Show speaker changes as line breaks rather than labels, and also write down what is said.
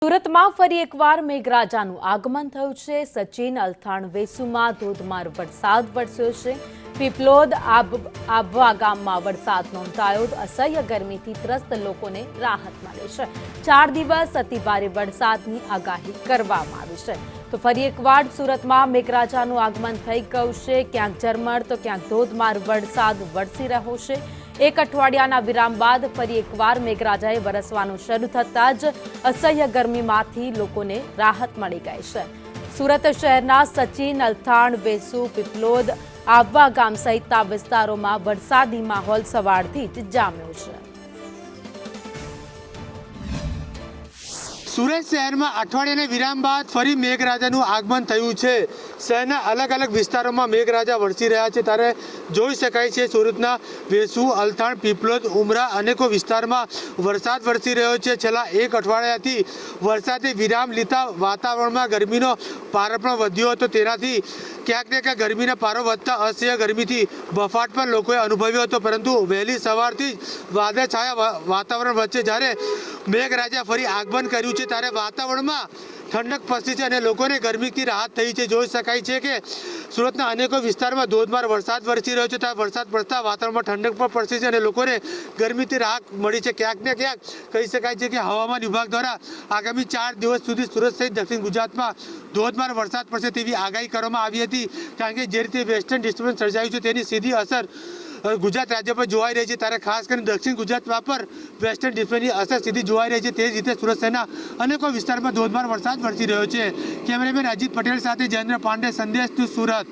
સુરતમાં ફરી એકવાર મેઘરાજાનું આગમન થયું છે। સચિન અલથાણ વેસુમાં ધોધમાર વરસાદ વરસ્યો છે। પીપલોદ આબવા ગામમાં વરસાદ નોંધાયો। અસહ્ય ગરમીથી ત્રસ્ત લોકોને રાહત મળી છે। 4 દિવસ અતિભારે વરસાદની આગાહી કરવામાં આવી છે। તો ફરી એકવાર સુરતમાં મેઘરાજાનું આગમન થઈ ગયું છે। ક્યાંક ઝરમર તો ક્યાંક ધોધમાર વરસાદ વરસી રહ્યો છે। એક અઠવાડિયાના વિરામ બાદ ફરી એકવાર મેઘરાજાએ વરસવાનું શરૂ થતાં જ અસહ્ય ગરમીમાંથી લોકોને રાહત મળી ગઈ છે। સુરત શહેરના સચિન અલથાણ વેસુ પીપલોદ આબવા ગામ સહિતના વિસ્તારોમાં વરસાદી માહોલ સવારથી જ જામ્યો છે।
સુરત શહેરમાં અઠવાડિયાના વિરામ બાદ ફરી મેઘરાજાનું આગમન થયું છે। શહેરના અલગ અલગ વિસ્તારોમાં મેઘરાજા વરસી રહ્યા છે। ત્યારે જોઈ શકાય છે સુરતના વેસુ અલથાણ પીપલોદ ઉમરા અનેકો વિસ્તારમાં વરસાદ વરસી રહ્યો છે। છેલ્લા એક અઠવાડિયાથી વરસાદે વિરામ લીધા વાતાવરણમાં ગરમીનો પારો પણ વધ્યો હતો। તેનાથી ક્યાંક ને ક્યાંક ગરમીનો પારો વધતા અસહ્ય ગરમીથી બફાટ પણ લોકોએ અનુભવ્યો હતો। પરંતુ વહેલી સવારથી જ વાદળછાયા વાતાવરણ વચ્ચે જ્યારે મેઘરાજા ફરી આગમન કર્યું છે ત્યારે વાતાવરણમાં ઠંડક પસરી છે અને લોકોને ગરમીથી રાહત થઈ છે। જોઈ શકાય છે કે સુરતના અનેકો વિસ્તારમાં ધોધમાર વરસાદ વરસી રહ્યો છે। ત્યારે વરસાદ પડતા વાતાવરણમાં ઠંડક પણ પડશે અને લોકોને ગરમીથી રાહત મળી છે। ક્યાંક ને ક્યાંક કહી શકાય છે કે હવામાન વિભાગ દ્વારા આગામી 4 દિવસ સુધી સુરત સહિત દક્ષિણ ગુજરાતમાં ધોધમાર વરસાદ પડશે તેવી આગાહી કરવામાં આવી હતી। કારણ કે જે રીતે વેસ્ટર્ન ડિસ્ટર્બન્સ સર્જાયું છે તેની સીધી અસર ગુજરાત રાજ્ય પર જોવાઈ રહી છે। ત્યારે ખાસ કરીને દક્ષિણ ગુજરાતમાં પર વેસ્ટર્ન ડિસ્ટર્બન્સની અસર સીધી જોવાઈ રહી છે। તે જ રીતે સુરત શહેરના અનેકો વિસ્તારમાં ધોધમાર વરસાદ વરસી રહ્યો છે। કેમેરામેન અજીત પટેલ સાથે જયેન્દ્ર પાંડે, સંદેશ ટુ સુરત।